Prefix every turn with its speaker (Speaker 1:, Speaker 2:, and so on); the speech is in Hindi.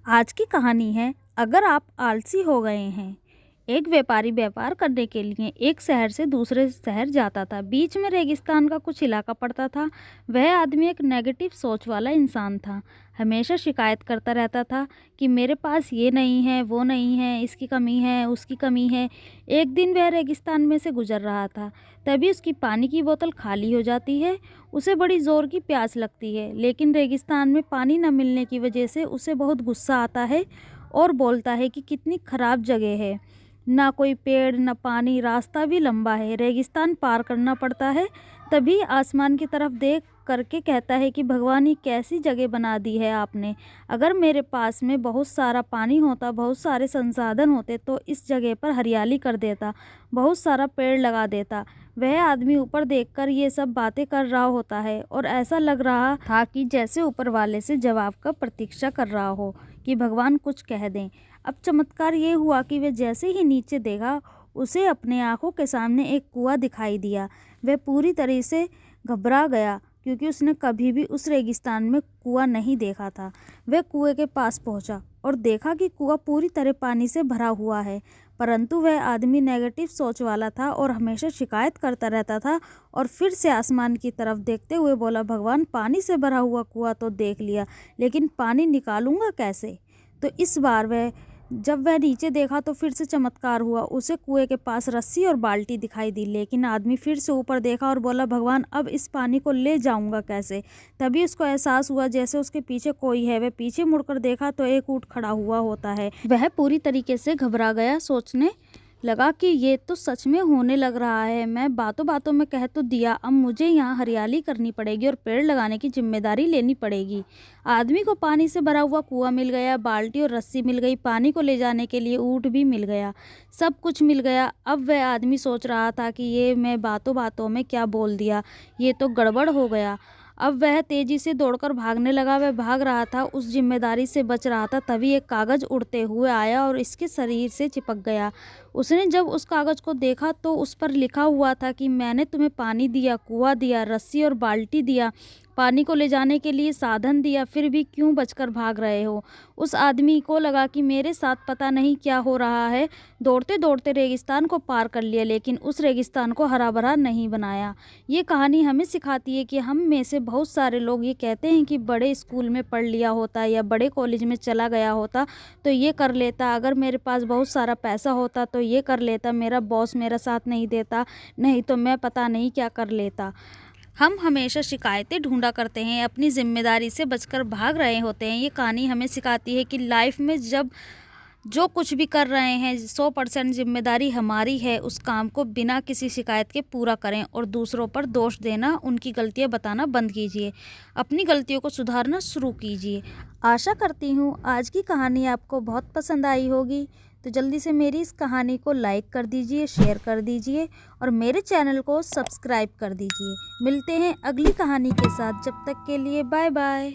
Speaker 1: आज की कहानी है, अगर आप आलसी हो गए हैं। एक व्यापारी व्यापार करने के लिए एक शहर से दूसरे शहर जाता था। बीच में रेगिस्तान का कुछ इलाका पड़ता था। वह आदमी एक नेगेटिव सोच वाला इंसान था। हमेशा शिकायत करता रहता था कि मेरे पास ये नहीं है, वो नहीं है, इसकी कमी है, उसकी कमी है। एक दिन वह रेगिस्तान में से गुजर रहा था, तभी उसकी पानी की बोतल खाली हो जाती है। उसे बड़ी ज़ोर की प्यास लगती है, लेकिन रेगिस्तान में पानी न मिलने की वजह से उसे बहुत गुस्सा आता है और बोलता है कि कितनी ख़राब जगह है, ना कोई पेड़ न पानी, रास्ता भी लंबा है, रेगिस्तान पार करना पड़ता है। तभी आसमान की तरफ देख करके कहता है कि भगवान, ये कैसी जगह बना दी है आपने। अगर मेरे पास में बहुत सारा पानी होता, बहुत सारे संसाधन होते तो इस जगह पर हरियाली कर देता, बहुत सारा पेड़ लगा देता। वह आदमी ऊपर देखकर ये सब बातें कर रहा होता है और ऐसा लग रहा था कि जैसे ऊपर वाले से जवाब का प्रतीक्षा कर रहा हो कि भगवान कुछ कह दें। अब चमत्कार ये हुआ कि वह जैसे ही नीचे देखा, उसे अपने आंखों के सामने एक कुआं दिखाई दिया। वह पूरी तरह से घबरा गया, क्योंकि उसने कभी भी उस रेगिस्तान में कुआं नहीं देखा था। वह कुएं के पास पहुंचा और देखा कि कुआं पूरी तरह पानी से भरा हुआ है, परंतु वह आदमी नेगेटिव सोच वाला था और हमेशा शिकायत करता रहता था। और फिर से आसमान की तरफ देखते हुए बोला, भगवान, पानी से भरा हुआ कुआं तो देख लिया, लेकिन पानी निकालूंगा कैसे? तो इस बार जब वह नीचे देखा तो फिर से चमत्कार हुआ। उसे कुएं के पास रस्सी और बाल्टी दिखाई दी, लेकिन आदमी फिर से ऊपर देखा और बोला, भगवान, अब इस पानी को ले जाऊंगा कैसे? तभी उसको एहसास हुआ जैसे उसके पीछे कोई है। वह पीछे मुड़कर देखा तो एक ऊंट खड़ा हुआ होता है। वह पूरी तरीके से घबरा गया, सोचने लगा कि ये तो सच में होने लग रहा है। मैं बातों बातों में कह तो दिया, अब मुझे यहाँ हरियाली करनी पड़ेगी और पेड़ लगाने की जिम्मेदारी लेनी पड़ेगी। आदमी को पानी से भरा हुआ कुआं मिल गया, बाल्टी और रस्सी मिल गई, पानी को ले जाने के लिए ऊंट भी मिल गया, सब कुछ मिल गया। अब वह आदमी सोच रहा था कि ये मैं बातों बातों में क्या बोल दिया, ये तो गड़बड़ हो गया। अब वह तेजी से दौड़कर भागने लगा। वह भाग रहा था, उस जिम्मेदारी से बच रहा था। तभी एक कागज़ उड़ते हुए आया और इसके शरीर से चिपक गया। उसने जब उस कागज़ को देखा तो उस पर लिखा हुआ था कि मैंने तुम्हें पानी दिया, कुआं दिया, रस्सी और बाल्टी दिया, पानी को ले जाने के लिए साधन दिया, फिर भी क्यों बचकर भाग रहे हो? उस आदमी को लगा कि मेरे साथ पता नहीं क्या हो रहा है। दौड़ते दौड़ते रेगिस्तान को पार कर लिया, लेकिन उस रेगिस्तान को हरा भरा नहीं बनाया। ये कहानी हमें सिखाती है कि हम में से बहुत सारे लोग ये कहते हैं कि बड़े स्कूल में पढ़ लिया होता या बड़े कॉलेज में चला गया होता तो ये कर लेता, अगर मेरे पास बहुत सारा पैसा होता तो ये कर लेता, मेरा बॉस मेरा साथ नहीं देता, नहीं तो मैं पता नहीं क्या कर लेता। हम हमेशा शिकायतें ढूंढा करते हैं, अपनी जिम्मेदारी से बचकर भाग रहे होते हैं। ये कहानी हमें सिखाती है कि लाइफ में जब जो कुछ भी कर रहे हैं 100% जिम्मेदारी हमारी है। उस काम को बिना किसी शिकायत के पूरा करें और दूसरों पर दोष देना, उनकी गलतियां बताना बंद कीजिए। अपनी गलतियों को सुधारना शुरू कीजिए। आशा करती हूँ आज की कहानी आपको बहुत पसंद आई होगी। तो जल्दी से मेरी इस कहानी को लाइक कर दीजिए, शेयर कर दीजिए और मेरे चैनल को सब्सक्राइब कर दीजिए। मिलते हैं अगली कहानी के साथ, जब तक के लिए बाय बाय।